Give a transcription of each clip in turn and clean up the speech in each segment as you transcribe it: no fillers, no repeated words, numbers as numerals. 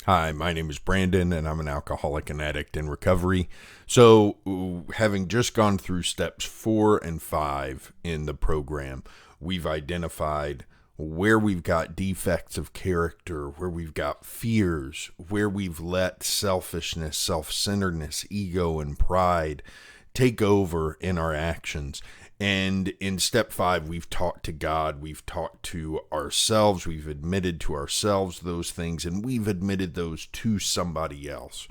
Hi, my name is Brandon, and I'm an alcoholic and addict in recovery. So, having just gone through steps 4 and 5 in the program, we've identified where we've got defects of character, where we've got fears, where we've let selfishness, self-centeredness, ego, and pride take over in our actions. And in step 5, we've talked to God, we've talked to ourselves, we've admitted to ourselves those things, and we've admitted those to somebody else.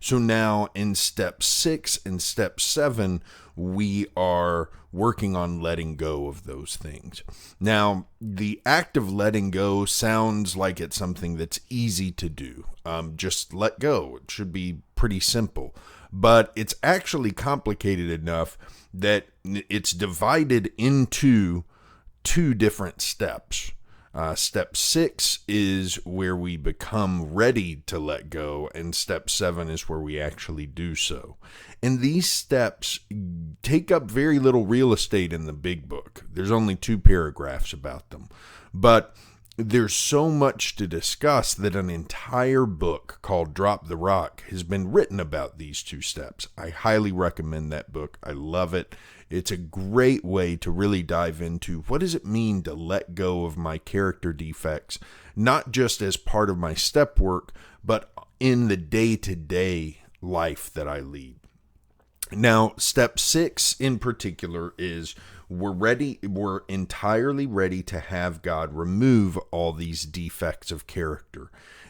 So now in step 6 and step 7, we are working on letting go of those things. Now, the act of letting go sounds like it's something that's easy to do. Just let go. It should be pretty simple. But it's actually complicated enough that it's divided into 2 different steps. Step 6 is where we become ready to let go, and step 7 is where we actually do so. And these steps take up very little real estate in the big book. There's only 2 paragraphs about them. But there's so much to discuss that an entire book called Drop the Rock has been written about these 2 steps. I highly recommend that book. I love it. It's a great way to really dive into what does it mean to let go of my character defects, not just as part of my step work, but in the day-to-day life that I lead. Now, step 6 in particular is we're entirely ready to have God remove all these defects of character.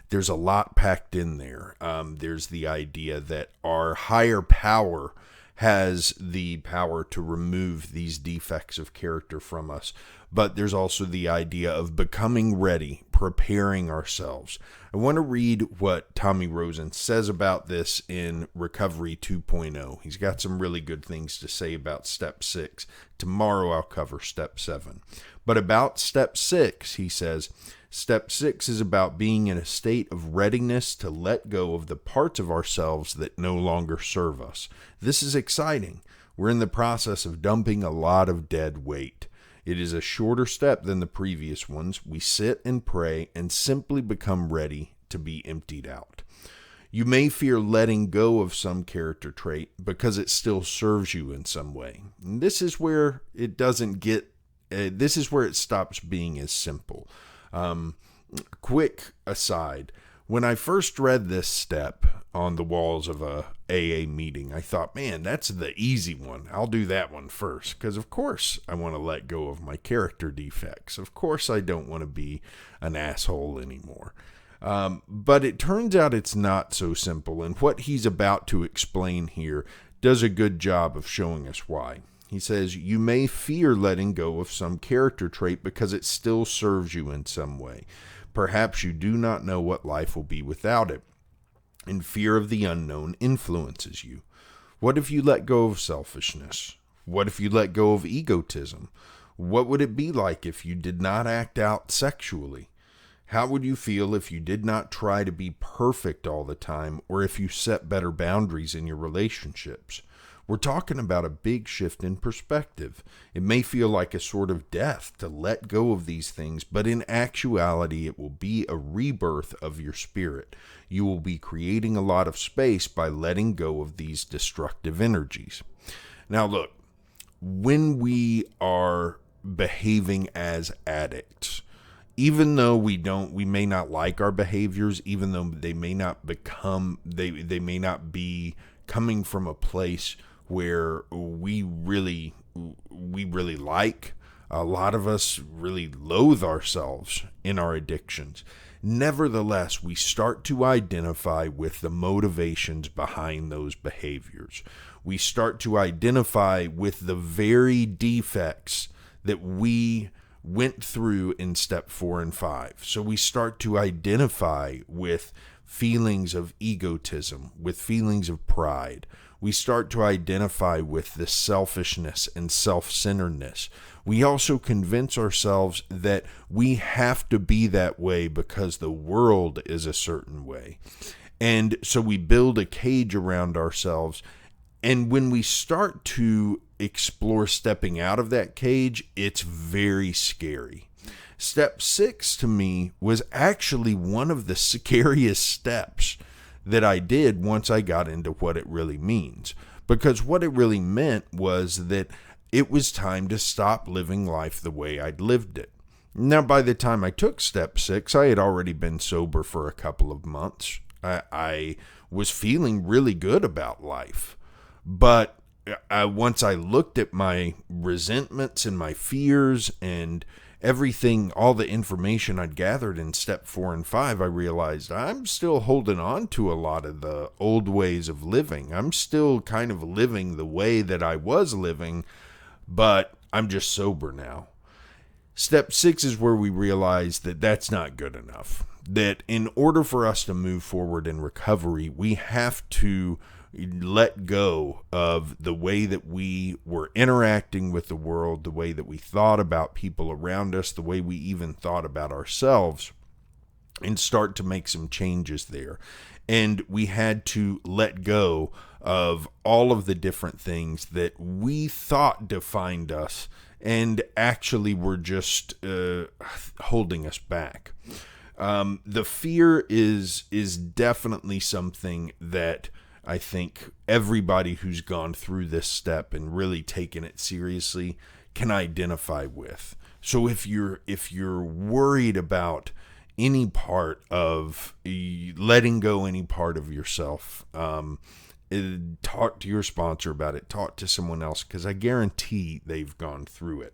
There's a lot packed in there. There's the idea that our higher power has the power to remove these defects of character from us. But there's also the idea of becoming ready, preparing ourselves. I want to read what Tommy Rosen says about this in Recovery 2.0. He's got some really good things to say about step 6. Tomorrow I'll cover step 7. But about step 6, he says, step 6 is about being in a state of readiness to let go of the parts of ourselves that no longer serve us. This is exciting. We're in the process of dumping a lot of dead weight. It is a shorter step than the previous ones. We sit and pray and simply become ready to be emptied out. You may fear letting go of some character trait because it still serves you in some way. And this is where it doesn't get, this is where it stops being as simple. Quick aside, when I first read this step on the walls of a AA meeting, I thought, man, that's the easy one. I'll do that one first, because of course I want to let go of my character defects. Of course I don't want to be an asshole anymore. But it turns out it's not so simple, and what he's about to explain here does a good job of showing us why. He says, you may fear letting go of some character trait because it still serves you in some way. Perhaps you do not know what life will be without it, and fear of the unknown influences you. What if you let go of selfishness? What if you let go of egotism? What would it be like if you did not act out sexually? How would you feel if you did not try to be perfect all the time, or if you set better boundaries in your relationships? We're talking about a big shift in perspective. It may feel like a sort of death to let go of these things, but in actuality, it will be a rebirth of your spirit. You will be creating a lot of space by letting go of these destructive energies. Now, look, when we are behaving as addicts, even though we may not like our behaviors, even though they may not be coming from a place where we really like, a lot of us really loathe ourselves in our addictions. Nevertheless, we start to identify with the motivations behind those behaviors. We start to identify with the very defects that we went through in step 4 and 5. So we start to identify with feelings of egotism, with feelings of pride. We start to identify with the selfishness and self-centeredness. We also convince ourselves that we have to be that way because the world is a certain way. And so we build a cage around ourselves And when we start to explore stepping out of that cage, it's very scary. Step 6 to me was actually one of the scariest steps that I did once I got into what it really means. Because what it really meant was that it was time to stop living life the way I'd lived it. Now, by the time I took step 6, I had already been sober for a couple of months. I was feeling really good about life. But once I looked at my resentments and my fears and everything, all the information I'd gathered in step 4 and 5, I realized I'm still holding on to a lot of the old ways of living. I'm still kind of living the way that I was living, but I'm just sober now. Step 6 is where we realize that that's not good enough. That in order for us to move forward in recovery, we have to let go of the way that we were interacting with the world, the way that we thought about people around us, the way we even thought about ourselves, and start to make some changes there. And we had to let go of all of the different things that we thought defined us and actually were just holding us back. The fear is definitely something that I think everybody who's gone through this step and really taken it seriously can identify with. So if you're worried about any part of letting go, any part of yourself, talk to your sponsor about it, talk to someone else, because I guarantee they've gone through it.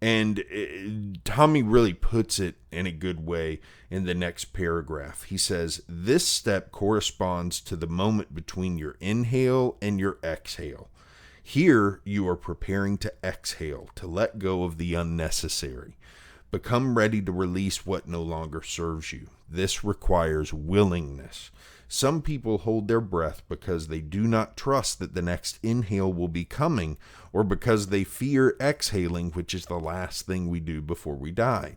And Tommy really puts it in a good way in the next paragraph. He says, this step corresponds to the moment between your inhale and your exhale. Here you are preparing to exhale, to let go of the unnecessary. Become ready to release what no longer serves you. This requires willingness. Some people hold their breath because they do not trust that the next inhale will be coming, or because they fear exhaling, which is the last thing we do before we die.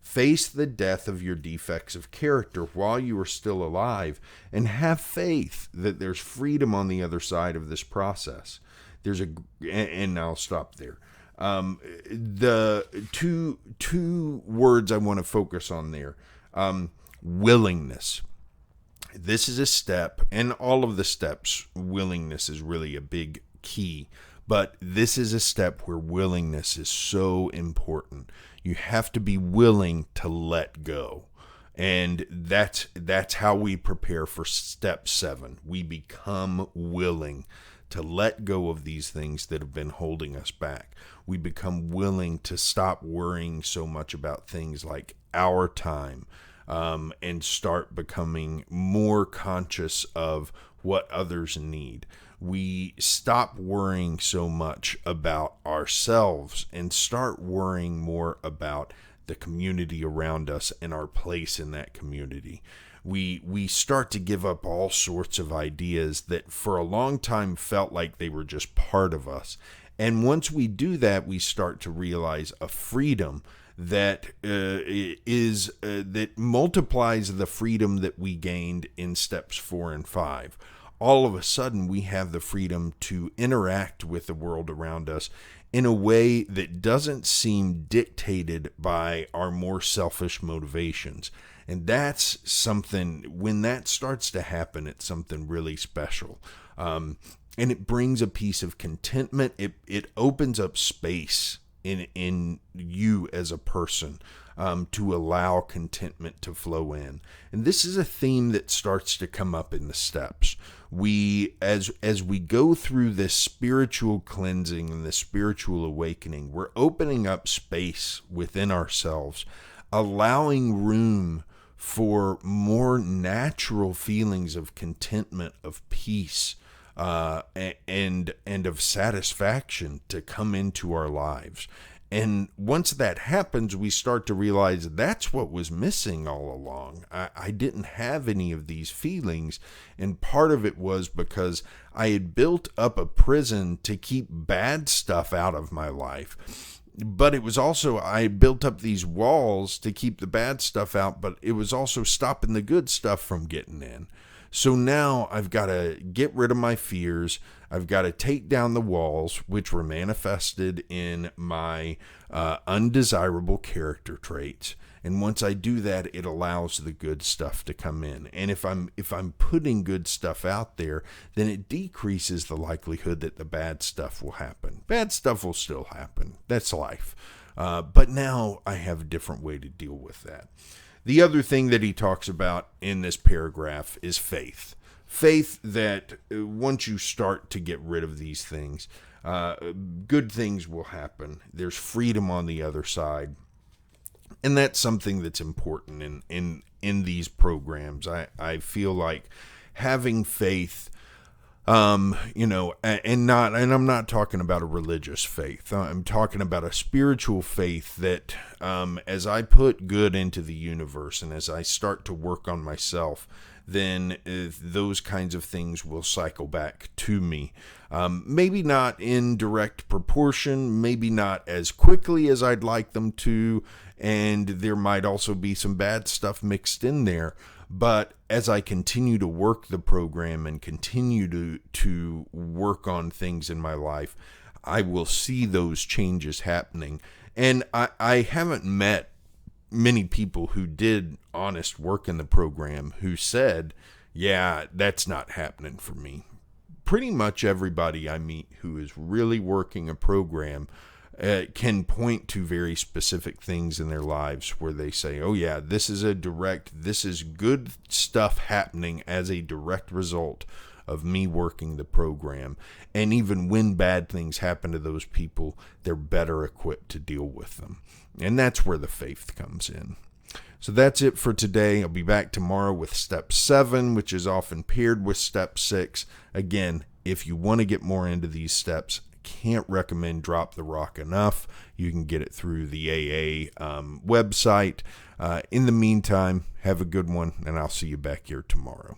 Face the death of your defects of character while you are still alive, and have faith that there's freedom on the other side of this process. And I'll stop there. The two words I want to focus on there. Willingness. This is a step, and all of the steps, willingness is really a big key. But this is a step where willingness is so important. You have to be willing to let go. And that's how we prepare for step 7. We become willing to let go of these things that have been holding us back. We become willing to stop worrying so much about things like our time, and start becoming more conscious of what others need. We stop worrying so much about ourselves and start worrying more about the community around us and our place in that community. We start to give up all sorts of ideas that for a long time felt like they were just part of us. And once we do that, we start to realize a freedom that that multiplies the freedom that we gained in steps 4 and 5. All of a sudden, we have the freedom to interact with the world around us in a way that doesn't seem dictated by our more selfish motivations. And that's something, when that starts to happen, it's something really special. And it brings a piece of contentment. It opens up space in you as a person, to allow contentment to flow in. And this is a theme that starts to come up in the steps. We, as we go through this spiritual cleansing and this spiritual awakening, we're opening up space within ourselves, allowing room for more natural feelings of contentment, of peace, and of satisfaction to come into our lives. And once that happens, we start to realize that's what was missing all along. I didn't have any of these feelings, and part of it was because I had built up a prison to keep bad stuff out of my life. But it was also, I built up these walls to keep the bad stuff out, but it was also stopping the good stuff from getting in. So now I've got to get rid of my fears. I've got to take down the walls, which were manifested in my undesirable character traits. And once I do that, it allows the good stuff to come in. And if I'm putting good stuff out there, then it decreases the likelihood that the bad stuff will happen. Bad stuff will still happen. That's life. But now I have a different way to deal with that. The other thing that he talks about in this paragraph is faith. Faith that once you start to get rid of these things, good things will happen. There's freedom on the other side. And that's something that's important in these programs. I feel like having faith, and I'm not talking about a religious faith. I'm talking about a spiritual faith that as I put good into the universe and as I start to work on myself, then those kinds of things will cycle back to me. Maybe not in direct proportion, maybe not as quickly as I'd like them to, and there might also be some bad stuff mixed in there. But as I continue to work the program and continue to work on things in my life, I will see those changes happening. And I haven't met many people who did honest work in the program who said, yeah, that's not happening for me. Pretty much everybody I meet who is really working a program can point to very specific things in their lives where they say, oh yeah, this is good stuff happening as a direct result of me working the program. And even when bad things happen to those people, they're better equipped to deal with them. And that's where the faith comes in. So that's it for today. I'll be back tomorrow with step 7, which is often paired with step 6. Again, if you want to get more into these steps, can't recommend Drop the Rock enough. You can get it through the AA website. In the meantime, have a good one, and I'll see you back here tomorrow.